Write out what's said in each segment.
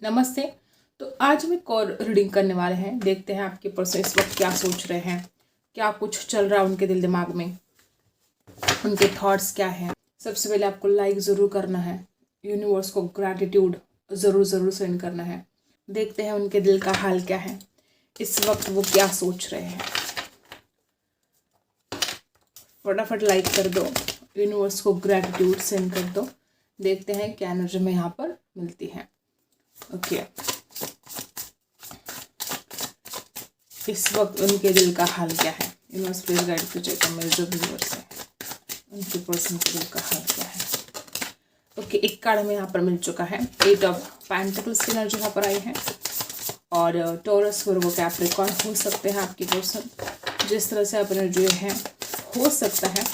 नमस्ते। तो आज हम एक और रीडिंग करने वाले हैं। देखते हैं आपके पर्सन इस वक्त क्या सोच रहे हैं, क्या कुछ चल रहा है उनके दिल दिमाग में, उनके थॉट्स क्या हैं। सबसे पहले आपको लाइक ज़रूर करना है, यूनिवर्स को ग्रैटिट्यूड ज़रूर सेंड करना है। देखते हैं उनके दिल का हाल क्या है, इस वक्त वो क्या सोच रहे हैं। फटाफट लाइक कर दो, यूनिवर्स को ग्रैटिट्यूड सेंड कर दो। देखते हैं क्या एनर्जी में यहाँ पर मिलती है। ओके, इस वक्त उनके दिल का हाल क्या है। Universe please guide to check मेरे जो व्यूअर्स है उनके पर्सन के दिल का हाल क्या है। ओके, एक कार्ड हमें यहाँ पर मिल चुका है। 8 ऑफ पेंटिकल्स की एनर्जी यहाँ पर आई है और टॉरस वर्गो कैप्रिकॉर्न हो सकते हैं आपके पर्सन। जिस तरह से आप एनर्जी है, हो सकता है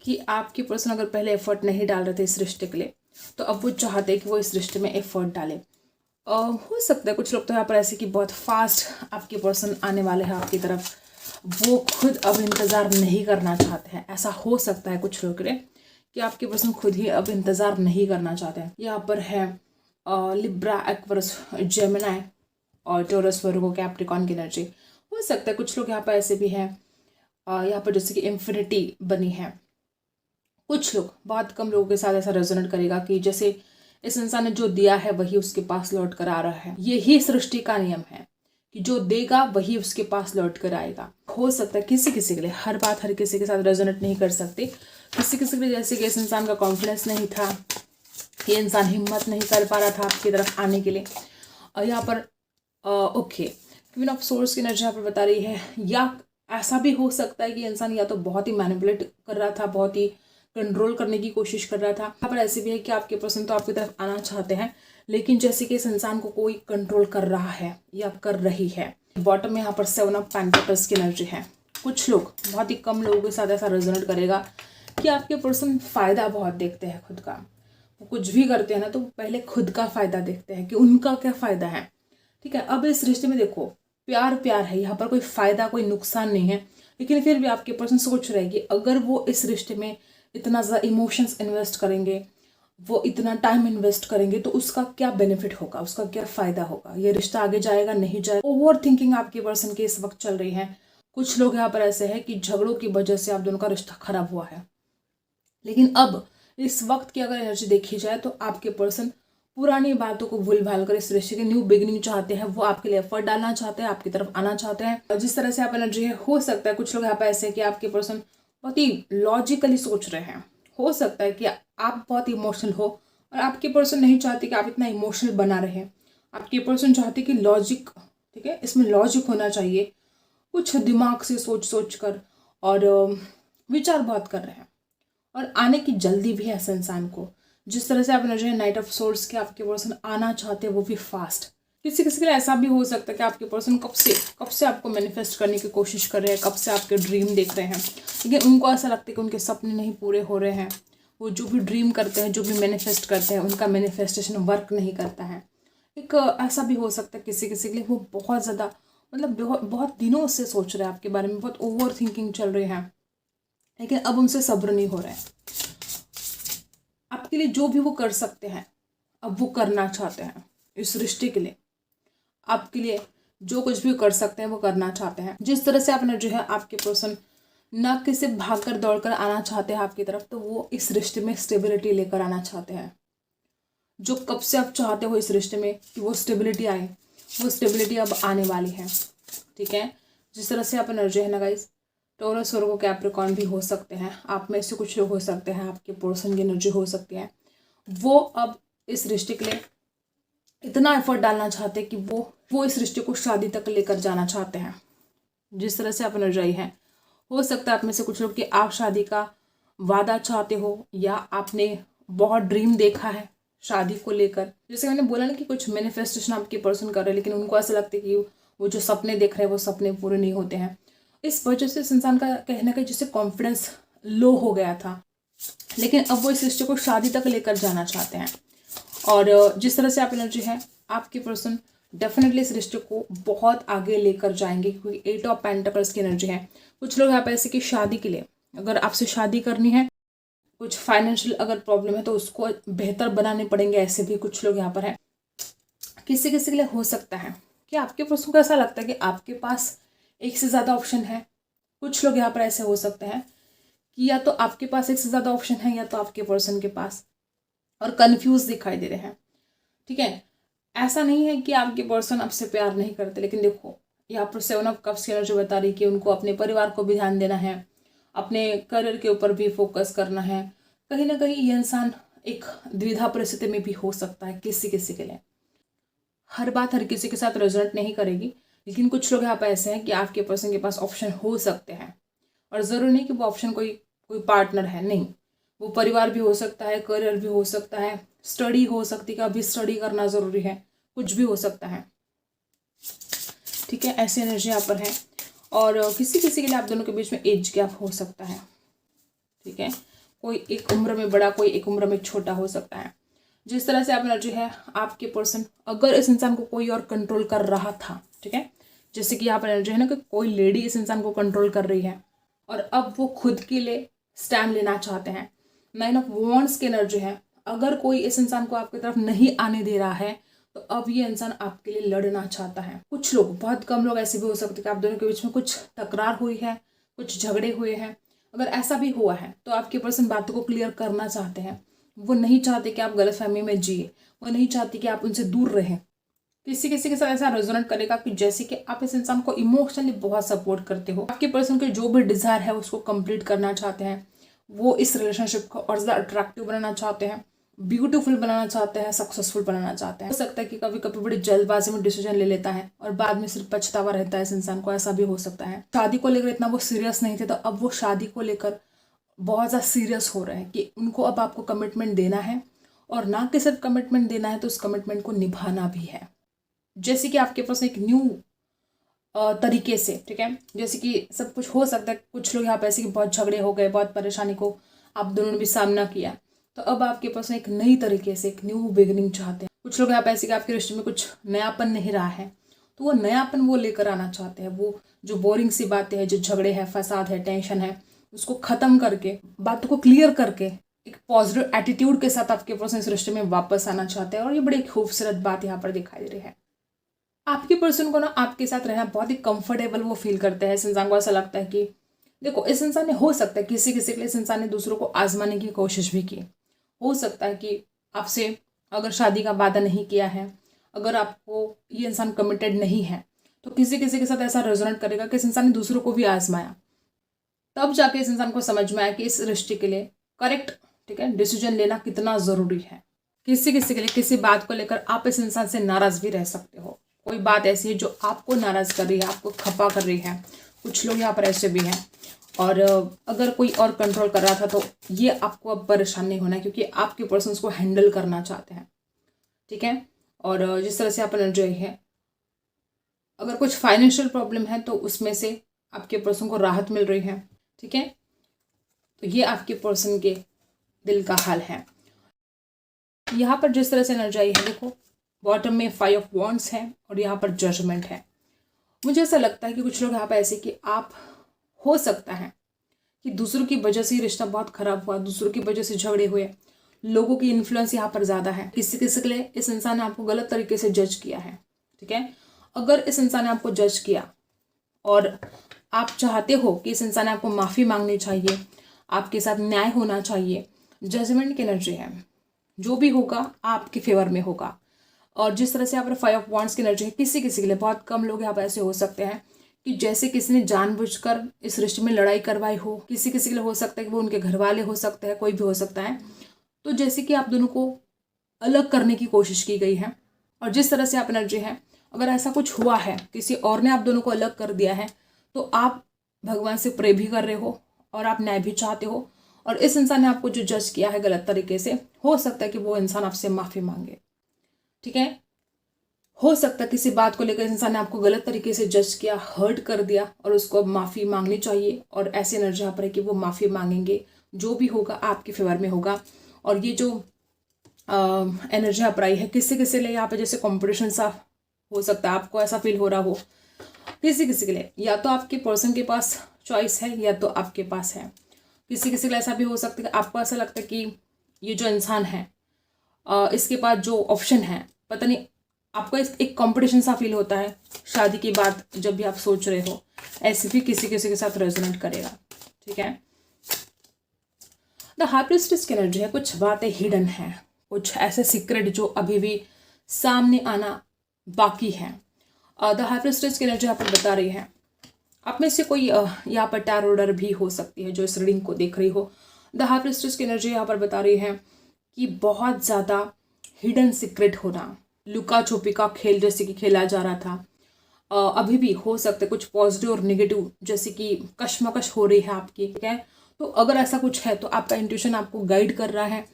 कि आपके पर्सन अगर पहले एफर्ट नहीं डाल रहे थे इस रिश्ते के लिए, तो अब वो चाहते हैं कि वो इस रिश्ते में एफर्ट डालें। हो सकता है कुछ लोग तो यहाँ पर ऐसे कि बहुत फास्ट आपके पर्सन आने वाले हैं आपकी तरफ, वो खुद अब इंतज़ार नहीं करना चाहते हैं। ऐसा हो सकता है कुछ लोग के लिए कि आपके पर्सन खुद ही अब इंतज़ार नहीं करना चाहते हैं। यहाँ पर है लिब्रा, एक्वेरियस, जेमिनी और टॉरस, वर्गो, कैप्रिकॉर्न की एनर्जी। हो सकता है कुछ लोग यहाँ पर ऐसे भी हैं, यहाँ पर जैसे कि इंफिनिटी बनी है। कुछ लोग, बहुत कम लोगों के साथ ऐसा रेजोनेट करेगा कि जैसे इस इंसान ने जो दिया है वही उसके पास लौट कर आ रहा है। यही सृष्टि का नियम है कि जो देगा वही उसके पास लौट कर आएगा। हो सकता है किसी किसी के लिए, हर बात हर किसी के साथ रेजोनेट नहीं कर सकते। किसी किसी के लिए जैसे कि इस इंसान का कॉन्फिडेंस नहीं था, ये इंसान हिम्मत नहीं कर पा रहा था आपकी तरफ आने के लिए। और यहाँ पर ओके, क्वीन ऑफ सोर्स की एनर्जी यहाँ पर बता रही है, या ऐसा भी हो सकता है कि इंसान या तो बहुत ही मैनिपुलेट कर रहा था, बहुत ही कंट्रोल करने की कोशिश कर रहा था। यहाँ पर ऐसे भी है कि आपके पर्सन तो आपकी तरफ आना चाहते हैं, लेकिन जैसे कि इस इंसान को कोई कंट्रोल कर रहा है या कर रही है। बॉटम में यहाँ पर 7 ऑफ पेंटिकल्स की एनर्जी है। कुछ लोग, बहुत ही कम लोगों के साथ ऐसा रेजोनेट करेगा कि आपके पर्सन फ़ायदा बहुत देखते हैं खुद का। वो कुछ भी करते हैं ना तो पहले खुद का फ़ायदा देखते हैं कि उनका क्या फ़ायदा है। ठीक है, अब इस रिश्ते में देखो, प्यार प्यार है, यहाँ पर कोई फ़ायदा कोई नुकसान नहीं है, लेकिन फिर भी आपके पर्सन सोच रहे हैं कि अगर वो इस रिश्ते में इतना ज़्यादा इमोशंस इन्वेस्ट करेंगे, वो इतना टाइम इन्वेस्ट करेंगे, तो उसका क्या बेनिफिट होगा, उसका क्या फ़ायदा होगा, ये रिश्ता आगे जाएगा नहीं जाएगा। ओवर थिंकिंग आपके पर्सन की इस वक्त चल रही है। कुछ लोग यहाँ पर ऐसे हैं कि झगड़ों की वजह से आप दोनों का रिश्ता खराब हुआ है, लेकिन अब इस वक्त की अगर एनर्जी देखी जाए तो आपके पर्सन पुरानी बातों को भूल भाल कर इस रिश्ते की न्यू बिगिनिंग चाहते हैं। वो आपके लिए एफर्ट डालना चाहते हैं, आपकी तरफ आना चाहते हैं। और जिस तरह से आप एनर्जी है, हो सकता है कुछ लोग यहाँ पर ऐसे हैं कि आपके पर्सन बहुत ही लॉजिकली सोच रहे हैं। हो सकता है कि आप बहुत इमोशनल हो और आपके पर्सन नहीं चाहते कि आप इतना इमोशनल बना रहे। आपके पर्सन चाहते कि लॉजिक, ठीक है, इसमें लॉजिक होना चाहिए। कुछ दिमाग से सोच सोच कर और विचार बहुत कर रहे हैं और आने की जल्दी भी है इस इंसान को। जिस तरह से आप एनर्जी है नाइट ऑफ सोर्स के, आपके पर्सन आना चाहते हैं वो भी फास्ट। किसी किसी के लिए ऐसा भी हो सकता है कि आपके पर्सन कब से आपको मैनिफेस्ट करने की कोशिश कर रहे हैं, कब से आपके ड्रीम देख रहे हैं, लेकिन उनको ऐसा लगता है कि उनके सपने नहीं पूरे हो रहे हैं। वो जो भी ड्रीम करते हैं, जो भी मैनिफेस्ट करते हैं, उनका मैनिफेस्टेशन वर्क नहीं करता है। एक ऐसा भी हो सकता है किसी किसी के लिए, वो बहुत ज़्यादा, मतलब बहुत दिनों से सोच रहे हैं आपके बारे में, बहुत ओवर थिंकिंग चल रही है, लेकिन अब उनसे सब्र नहीं हो रहा है। आपके लिए जो भी वो कर सकते हैं अब वो करना चाहते हैं इस रिश्ते के लिए। आपके लिए जो कुछ भी कर सकते हैं वो करना चाहते हैं। जिस तरह से आप एनर्जी है, आपके पर्सन ना किसी भागकर दौड़कर आना चाहते हैं आपकी तरफ, तो वो इस रिश्ते में स्टेबिलिटी लेकर आना चाहते हैं। जो कब से आप चाहते हो इस रिश्ते में कि वो स्टेबिलिटी आए, वो स्टेबिलिटी अब आने वाली है। ठीक है, जिस तरह से आप एनर्जी है ना गाइस, टॉरस, वर्गो, कैप्रिकॉर्न भी हो सकते हैं, आप में से कुछ लोग हो सकते हैं, आपके पर्सन की एनर्जी हो सकती है। वो अब इस रिश्ते के लिए इतना एफर्ट डालना चाहते हैं कि वो इस रिश्ते को शादी तक लेकर जाना चाहते हैं। जिस तरह से आप एनर्जी है, हो सकता है आप में से कुछ लोग कि आप शादी का वादा चाहते हो, या आपने बहुत ड्रीम देखा है शादी को लेकर। जैसे मैंने बोला ना कि कुछ मैनिफेस्टेशन आपके पर्सन कर रहे हैं, लेकिन उनको ऐसा लगता है कि वो जो सपने देख रहे हैं वो सपने पूरे नहीं होते हैं। इस वजह से इस इंसान का कहने का जैसे कॉन्फिडेंस लो हो गया था, लेकिन अब वो इस रिश्ते को शादी तक लेकर जाना चाहते हैं। और जिस तरह से आप एनर्जी है, आपके पर्सन डेफिनेटली इस रिश्ते को बहुत आगे लेकर जाएंगे, क्योंकि 8 ऑफ पेंटिकल्स की एनर्जी है। कुछ लोग यहाँ पे ऐसे कि शादी के लिए, अगर आपसे शादी करनी है, कुछ फाइनेंशियल अगर प्रॉब्लम है तो उसको बेहतर बनाने पड़ेंगे, ऐसे भी कुछ लोग यहाँ पर हैं। किसी किसी के लिए हो सकता है कि आपके पर्सन को ऐसा लगता है कि आपके पास एक से ज़्यादा ऑप्शन है। कुछ लोग यहाँ पर ऐसे हो सकते हैं कि या तो आपके पास एक से ज़्यादा ऑप्शन है या तो आपके पर्सन के पास, और कंफ्यूज दिखाई दे रहे हैं। ठीक है, ऐसा नहीं है कि आपके पर्सन आपसे प्यार नहीं करते, लेकिन देखो यहाँ पर 7 ऑफ कप्स की एनर्जी बता रही है कि उनको अपने परिवार को भी ध्यान देना है, अपने करियर के ऊपर भी फोकस करना है। कहीं ना कहीं ये इंसान एक द्विधा परिस्थिति में भी हो सकता है किसी किसी के लिए। हर बात हर किसी के साथ रेजोनेट नहीं करेगी, लेकिन कुछ लोग यहाँ पर ऐसे हैं कि आपके पर्सन के पास ऑप्शन हो सकते हैं, और ज़रूरी नहीं कि वो ऑप्शन कोई कोई पार्टनर है, नहीं, वो परिवार भी हो सकता है, करियर भी हो सकता है, स्टडी हो सकती है, अभी स्टडी करना ज़रूरी है, कुछ भी हो सकता है। ठीक है, ऐसी एनर्जी यहाँ पर है। और किसी किसी के लिए आप दोनों के बीच में एज गैप हो सकता है। ठीक है, कोई एक उम्र में बड़ा, कोई एक उम्र में छोटा हो सकता है। जिस तरह से आप एनर्जी है, आपके पर्सन अगर इस इंसान को कोई और कंट्रोल कर रहा था, ठीक है, जैसे कि यहाँ पर एनर्जी है ना कि कोई लेडी इस इंसान को कंट्रोल कर रही है और अब वो खुद के लिए स्टैंड लेना चाहते हैं। 9 ऑफ वॉन्ड्स की एनर्जी है, अगर कोई इस इंसान को आपकी तरफ नहीं आने दे रहा है तो अब ये इंसान आपके लिए लड़ना चाहता है। कुछ लोग, बहुत कम लोग ऐसे भी हो सकते हैं कि आप दोनों के बीच में कुछ तकरार हुई है, कुछ झगड़े हुए हैं। अगर ऐसा भी हुआ है तो आपके पर्सन बातों को क्लियर करना चाहते हैं। वो नहीं चाहते कि आप गलतफहमी में जिए, वो नहीं चाहती कि आप उनसे दूर रहें। किसी किसी के साथ ऐसा रेजोनेट करेगा कि जैसे कि आप इस इंसान को इमोशनली बहुत सपोर्ट करते हो, आपके पर्सन के जो भी डिजायर है उसको कंप्लीट करना चाहते हैं, वो इस रिलेशनशिप को और ज़्यादा अट्रैक्टिव बनाना चाहते हैं, ब्यूटीफुल बनाना चाहते हैं, सक्सेसफुल बनाना चाहते हैं। हो सकता है कि कभी कभी बड़ी जल्दबाजी में डिसीजन ले लेता है और बाद में सिर्फ पछतावा रहता है इस इंसान को, ऐसा भी हो सकता है। शादी को लेकर इतना वो सीरियस नहीं थे तो अब वो शादी को लेकर बहुत ज़्यादा सीरियस हो रहे हैं कि उनको अब आपको कमिटमेंट देना है, और ना कि सिर्फ कमिटमेंट देना है तो उस कमिटमेंट को निभाना भी है। जैसे कि आपके पास एक न्यू तरीके से, ठीक है, जैसे कि सब कुछ हो सकता है। कुछ लोग यहाँ पे ऐसे कि बहुत झगड़े हो गए, बहुत परेशानी को आप दोनों ने भी सामना किया, तो अब आपके पास एक नई तरीके से एक न्यू बिगिनिंग चाहते हैं। कुछ लोग यहाँ पे ऐसे कि आपके रिश्ते में कुछ नयापन नहीं रहा है, तो वो नयापन वो लेकर आना चाहते हैं। वो जो बोरिंग सी बातें हैं, जो झगड़े हैं, फसाद है, टेंशन है, उसको ख़त्म करके, बातों को क्लियर करके एक पॉजिटिव एटीट्यूड के साथ आपके पर्सन इस रिश्ते में वापस आना चाहते हैं। और ये बड़ी खूबसूरत बात यहाँ पर दिखाई दे रही है। आपके पर्सन को ना आपके साथ रहना बहुत ही कंफर्टेबल वो फील करते हैं। इस इंसान को ऐसा लगता है कि देखो, इस इंसान ने, हो सकता है किसी किसी के लिए इस इंसान ने दूसरों को आजमाने की कोशिश भी की। हो सकता है कि आपसे अगर शादी का वादा नहीं किया है, अगर आपको ये इंसान कमिटेड नहीं है, तो किसी किसी के साथ ऐसा रेजोनेट करेगा कि इस इंसान ने दूसरों को भी आजमाया, तब जाके इस इंसान को समझ में आया कि इस रिश्ते के लिए करेक्ट, ठीक है, डिसीजन लेना कितना ज़रूरी है। किसी किसी के लिए किसी बात को लेकर आप इस इंसान से नाराज़ भी रह सकते हो। कोई बात ऐसी है जो आपको नाराज़ कर रही है, आपको खफा कर रही है। कुछ लोग यहाँ पर ऐसे भी हैं। और अगर कोई और कंट्रोल कर रहा था तो ये आपको अब परेशान नहीं होना है, क्योंकि आपके पर्सन को हैंडल करना चाहते हैं। ठीक है, और जिस तरह से आप एनर्जी है, अगर कुछ फाइनेंशियल प्रॉब्लम है तो उसमें से आपके पर्सन को राहत मिल रही है। ठीक है, तो ये आपके पर्सन के दिल का हाल है। यहाँ पर जिस तरह से एनर्जी आई है, देखो बॉटम में 5 ऑफ वॉन्ड्स है और यहाँ पर जजमेंट है। मुझे ऐसा लगता है कि कुछ लोग यहाँ पर ऐसे कि आप, हो सकता है कि दूसरों की वजह से ही रिश्ता बहुत खराब हुआ, दूसरों की वजह से झगड़े हुए, लोगों की इन्फ्लुएंस यहाँ पर ज़्यादा है। किसी किसी के लिए इस इंसान ने आपको गलत तरीके से जज किया है। ठीक है, अगर इस इंसान ने आपको जज किया और आप चाहते हो कि इस इंसान ने आपको माफ़ी मांगनी चाहिए, आपके साथ न्याय होना चाहिए, जजमेंट की एनर्जी है, जो भी होगा आपके फेवर में होगा। और जिस तरह से यहाँ पर 5 ऑफ वॉन्ड्स की एनर्जी है, किसी किसी के लिए, बहुत कम लोग यहाँ पर ऐसे हो सकते हैं कि जैसे किसी ने जानबूझकर इस रिश्ते में लड़ाई करवाई हो। किसी किसी के लिए हो सकता है कि वो उनके घर वाले हो सकते हैं, कोई भी हो सकता है। तो जैसे कि आप दोनों को अलग करने की कोशिश की गई है। और जिस तरह से आप एनर्जी है, अगर ऐसा कुछ हुआ है, किसी और ने आप दोनों को अलग कर दिया है, तो आप भगवान से प्रे भी कर रहे हो और आप न्याय भी चाहते हो। और इस इंसान ने आपको जो जज किया है गलत तरीके से, हो सकता है कि वो इंसान आपसे माफ़ी मांगे। ठीक है, हो सकता है किसी बात को लेकर इंसान ने आपको गलत तरीके से जज किया, हर्ट कर दिया, और उसको अब माफ़ी मांगनी चाहिए। और ऐसी एनर्जी यहाँ पर है कि वो माफ़ी मांगेंगे, जो भी होगा आपके फेवर में होगा। और ये जो एनर्जी यहाँ पर आई है, किसी किसी लिए यहाँ पे जैसे कॉम्पिटिशन सा हो सकता है, आपको ऐसा फील हो रहा हो। किसी किसी के लिए या तो आपके पर्सन के पास चॉइस है या तो आपके पास है। किसी किसी के लिए ऐसा भी हो सकता है कि आपको ऐसा लगता है कि ये जो इंसान है, इसके पास जो ऑप्शन है, पता नहीं आपको एक कंपटीशन सा फील होता है शादी की बात जब भी आप सोच रहे हो, ऐसे भी किसी किसी के साथ रेजोनेट करेगा। ठीक है, द हाई प्रीस्टेस की एनर्जी है, कुछ बातें हिडन है, कुछ ऐसे सीक्रेट जो अभी भी सामने आना बाकी है। द हाई प्रीस्टेस की एनर्जी यहाँ पर बता रही है आप में से कोई यहाँ पर टैरो रीडर भी हो सकती है जो इस रीडिंग को देख रही हो। द हाई प्रीस्टेस की एनर्जी यहाँ पर बता रही है कि बहुत ज़्यादा हिडन सीक्रेट होना, लुका छुपी का खेल जैसे कि खेला जा रहा था, अभी भी हो सकता है कुछ पॉजिटिव और नेगेटिव जैसे कि कश्मकश हो रही है आपकी। ठीक है, तो अगर ऐसा कुछ है तो आपका इंट्यूशन आपको गाइड कर रहा है।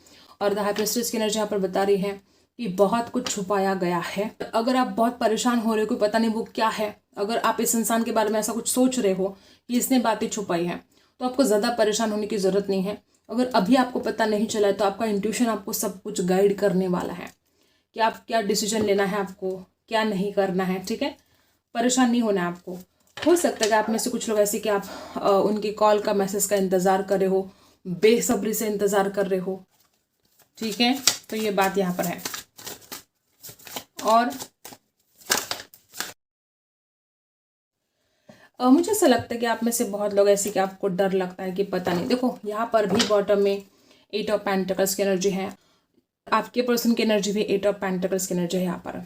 और द हाई प्रीस्टेस की एनर्जी यहाँ पर बता रही है कि बहुत कुछ छुपाया गया है। अगर आप बहुत परेशान हो रहे हो, कोई पता नहीं वो क्या है, अगर आप इस इंसान के बारे में ऐसा कुछ सोच रहे हो कि इसने बातें छुपाई हैं, तो आपको ज़्यादा परेशान होने की ज़रूरत नहीं है। अगर अभी आपको पता नहीं चला है तो आपका इंट्यूशन आपको सब कुछ गाइड करने वाला है कि आप क्या डिसीजन लेना है, आपको क्या नहीं करना है। ठीक है, परेशान नहीं होना है आपको। हो सकता है कि आप में से कुछ लोग ऐसे कि आप उनकी कॉल का मैसेज का इंतज़ार कर रहे हो, बेसब्री से इंतज़ार कर रहे हो। ठीक है, तो ये बात यहाँ पर है। और मुझे ऐसा लगता है कि आप में से बहुत लोग ऐसे कि आपको डर लगता है कि पता नहीं। देखो यहाँ पर भी बॉटम में 8 ऑफ पेंटिकल्स की एनर्जी है, आपके पर्सन की एनर्जी भी 8 ऑफ पेंटिकल्स की एनर्जी है। यहाँ पर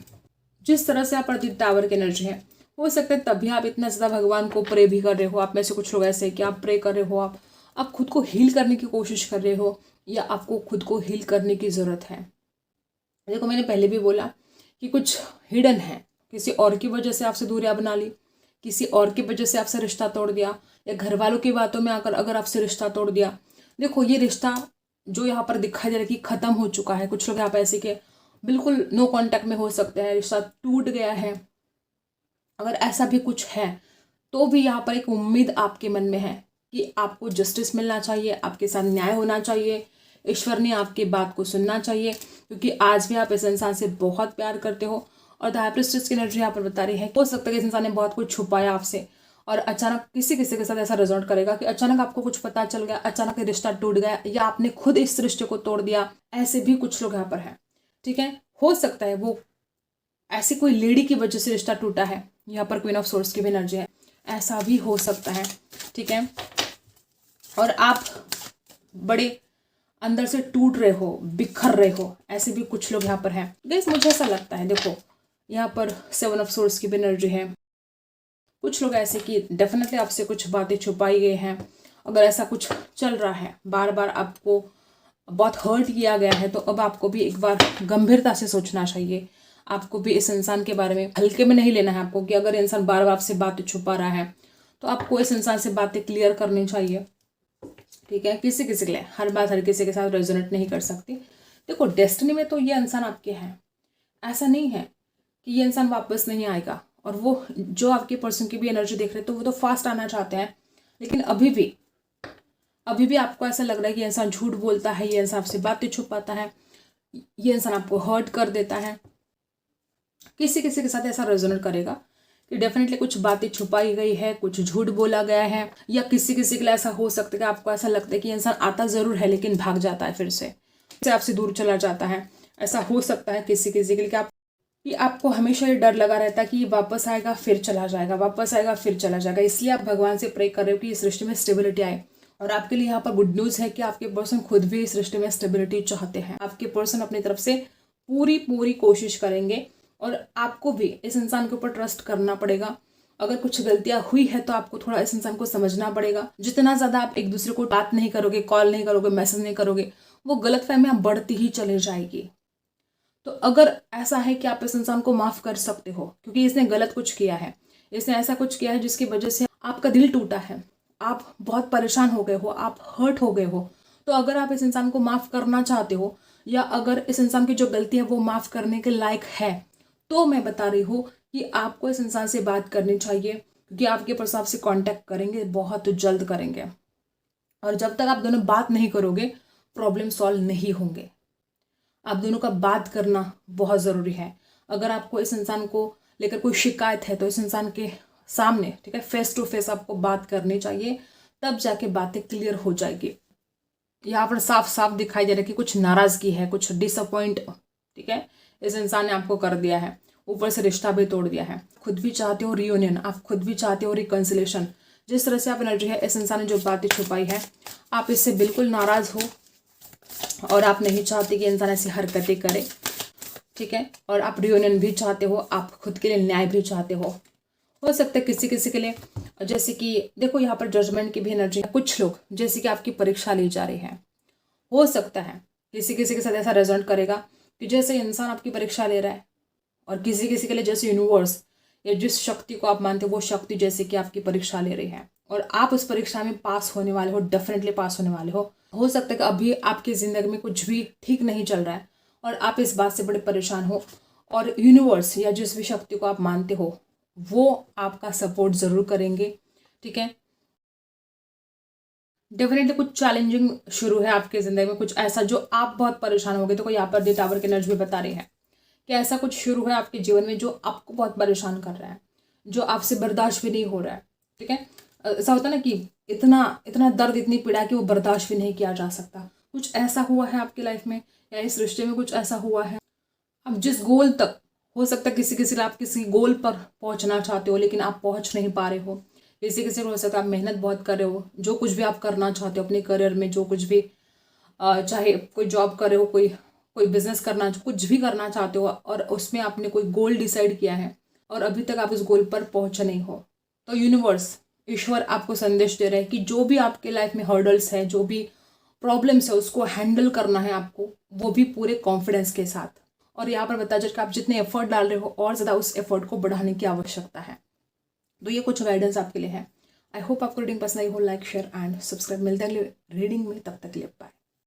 जिस तरह से यहाँ पर टावर की एनर्जी है, हो सकता है तभी आप इतना ज़्यादा भगवान को प्रे भी कर रहे हो। आप में से कुछ लोग ऐसे कि आप प्रे कर रहे हो, आप खुद को हील करने की कोशिश कर रहे हो, या आपको खुद को हील करने की ज़रूरत है। देखो मैंने पहले भी बोला कि कुछ हिडन है, किसी और की वजह से आपसे दूरियां बना ली, किसी और की वजह से आपसे रिश्ता तोड़ दिया, या घर वालों की बातों में आकर अगर आपसे रिश्ता तोड़ दिया। देखो ये रिश्ता जो यहाँ पर दिखाई दे रहा है कि ख़त्म हो चुका है। कुछ लोग यहाँ पर ऐसे के बिल्कुल नो कांटेक्ट में हो सकते हैं, रिश्ता टूट गया है। अगर ऐसा भी कुछ है तो भी यहाँ पर एक उम्मीद आपके मन में है कि आपको जस्टिस मिलना चाहिए, आपके साथ न्याय होना चाहिए, ईश्वर ने आपकी बात को सुनना चाहिए, क्योंकि आज भी आप इस इंसान से बहुत प्यार करते हो। और द हाई प्रीस्टेस की एनर्जी यहाँ पर बता रही है हो सकता है कि इस इंसान ने बहुत कुछ छुपाया आपसे, और अचानक किसी किसी के साथ ऐसा रिजल्ट करेगा कि अचानक आपको कुछ पता चल गया, अचानक रिश्ता टूट गया, या आपने खुद इस रिश्ते को तोड़ दिया। ऐसे भी कुछ लोग यहाँ पर हैं। ठीक है, हो सकता है वो ऐसी कोई लेडी की वजह से रिश्ता टूटा है। यहाँ पर क्वीन ऑफ सोर्स की भी एनर्जी है, ऐसा भी हो सकता है। ठीक है, और आप बड़े अंदर से टूट रहे हो, बिखर रहे हो, ऐसे भी कुछ लोग यहाँ पर हैं। गाइस मुझे ऐसा लगता है, देखो यहाँ पर 7 ऑफ सोर्स की भी एनर्जी है। कुछ लोग ऐसे कि डेफिनेटली आपसे कुछ बातें छुपाई गई हैं। अगर ऐसा कुछ चल रहा है, बार बार आपको बहुत हर्ट किया गया है, तो अब आपको भी एक बार गंभीरता से सोचना चाहिए। आपको भी इस इंसान के बारे में हल्के में नहीं लेना है आपको, कि अगर इंसान बार बार आपसे बातें छुपा रहा है तो आपको इस इंसान से बातें क्लियर करनी चाहिए। ठीक है, किसी किसी के लिए हर बात हर किसी के साथ रेजोनेट नहीं कर सकती। देखो डेस्टिनी में तो ये इंसान आपके हैं, ऐसा नहीं है कि ये इंसान वापस नहीं आएगा। और वो जो आपके पर्सन की भी एनर्जी देख रहे हैं तो वो तो फास्ट आना चाहते हैं, लेकिन अभी भी आपको ऐसा लग रहा है कि ये इंसान झूठ बोलता है, ये इंसान आपसे बातें छुपाता है, ये इंसान आपको हर्ट कर देता है। किसी किसी के साथ ऐसा रेजोनेट करेगा कि डेफिनेटली कुछ बातें छुपाई गई है, कुछ झूठ बोला गया है, या किसी किसी के लिए ऐसा हो सकता है कि आपको ऐसा लगता है कि इंसान आता ज़रूर है लेकिन भाग जाता है, फिर से आपसे दूर चला जाता है। ऐसा हो सकता है किसी किसी के लिए कि आपको हमेशा ये डर लगा रहता है कि ये वापस आएगा फिर चला जाएगा, वापस आएगा फिर चला जाएगा। इसलिए आप भगवान से प्रे कर रहे हो कि इस रिश्ते में स्टेबिलिटी आए। और आपके लिए यहाँ पर गुड न्यूज़ है कि आपके पर्सन खुद भी इस रिश्ते में स्टेबिलिटी चाहते हैं। आपके पर्सन अपनी तरफ से पूरी कोशिश करेंगे, और आपको भी इस इंसान के ऊपर ट्रस्ट करना पड़ेगा। अगर कुछ गलतियां हुई है तो आपको थोड़ा इस इंसान को समझना पड़ेगा। जितना ज़्यादा आप एक दूसरे को बात नहीं करोगे, कॉल नहीं करोगे, मैसेज नहीं करोगे, वो गलतफहमियां बढ़ती ही चली जाएगी। तो अगर ऐसा है कि आप इस इंसान को माफ़ कर सकते हो क्योंकि इसने गलत कुछ किया है, इसने ऐसा कुछ किया है जिसकी वजह से आपका दिल टूटा है, आप बहुत परेशान हो गए हो, आप हर्ट हो गए हो, तो अगर आप इस इंसान को माफ़ करना चाहते हो, या अगर इस इंसान की जो गलती है वो माफ़ करने के लायक है, तो मैं बता रही हूँ कि आपको इस इंसान से बात करनी चाहिए, क्योंकि आपके पर्सन आपसे कांटेक्ट करेंगे, बहुत जल्द करेंगे। और जब तक आप दोनों बात नहीं करोगे प्रॉब्लम सॉल्व नहीं होंगे। आप दोनों का बात करना बहुत ज़रूरी है। अगर आपको इस इंसान को लेकर कोई शिकायत है तो इस इंसान के सामने, ठीक है, फेस टू फेस आपको बात करनी चाहिए, तब जाके बातें क्लियर हो जाएगी। यहाँ पर साफ साफ दिखाई दे रहा है कि कुछ नाराज़गी है, कुछ डिसअपॉइंट, ठीक है, इस इंसान ने आपको कर दिया है। ऊपर से रिश्ता भी तोड़ दिया है। खुद भी चाहते हो रियूनियन, आप खुद भी चाहते हो रिकंसिलेशन। जिस तरह से आप एनर्जी है, इस इंसान ने जो बातें छुपाई है, आप इससे बिल्कुल नाराज़ हो और आप नहीं चाहते कि इंसान ऐसी हरकतें करे, ठीक है। और आप रियूनियन भी चाहते हो, आप खुद के लिए न्याय भी चाहते हो सकता है किसी किसी के लिए, जैसे कि देखो यहाँ पर जजमेंट की भी एनर्जी है। कुछ लोग जैसे कि आपकी परीक्षा ली जा रही है, हो सकता है किसी किसी के साथ ऐसा रेजोनेट करेगा कि जैसे इंसान आपकी परीक्षा ले रहा है, और किसी किसी के लिए जैसे यूनिवर्स या जिस शक्ति को आप मानते हो वो शक्ति जैसे कि आपकी परीक्षा ले रही है और आप उस परीक्षा में पास होने वाले हो, डेफिनेटली पास होने वाले हो। हो सकता है कि अभी आपकी ज़िंदगी में कुछ भी ठीक नहीं चल रहा है और आप इस बात से बड़े परेशान हो, और यूनिवर्स या जिस भी शक्ति को आप मानते हो वो आपका सपोर्ट ज़रूर करेंगे, ठीक है। डेफिनेटली कुछ चैलेंजिंग शुरू है आपकी ज़िंदगी में, कुछ ऐसा जो आप बहुत परेशान हो गए। तो कोई यहाँ पर दी टावर की एनर्जी भी बता रही है कि ऐसा कुछ शुरू है आपके जीवन में जो आपको बहुत परेशान कर रहा है, जो आपसे बर्दाश्त भी नहीं हो रहा है, ठीक है। ऐसा होता है ना कि इतना इतना दर्द, इतनी पीड़ा कि वो बर्दाश्त भी नहीं किया जा सकता। कुछ ऐसा हुआ है आपकी लाइफ में या इस रिश्ते में कुछ ऐसा हुआ है। अब जिस गोल तक, हो सकता है किसी किसी आप किसी गोल पर पहुंचना चाहते हो लेकिन आप पहुंच नहीं पा रहे हो। किसी किसी को हो सकता है आप मेहनत बहुत कर रहे हो, जो कुछ भी आप करना चाहते हो अपने करियर में, जो कुछ भी चाहे कोई जॉब कर रहे हो, कोई कोई बिजनेस करना, कुछ भी करना चाहते हो और उसमें आपने कोई गोल डिसाइड किया है और अभी तक आप उस गोल पर पहुंचे नहीं हो। तो यूनिवर्स, ईश्वर आपको संदेश दे रहा है कि जो भी आपके लाइफ में हर्डल्स है, जो भी प्रॉब्लम्स है, उसको हैंडल करना है आपको, वो भी पूरे कॉन्फिडेंस के साथ। और यहाँ पर बताया जाए कि आप जितने एफर्ट डाल रहे हो और ज़्यादा उस एफर्ट को बढ़ाने की आवश्यकता है। तो ये कुछ गाइडेंस आपके लिए है। आई होप आपको रीडिंग पसंद आई हो। Like, share and subscribe. मिलते हैं अगले रीडिंग में, तब तक के लिए बाय।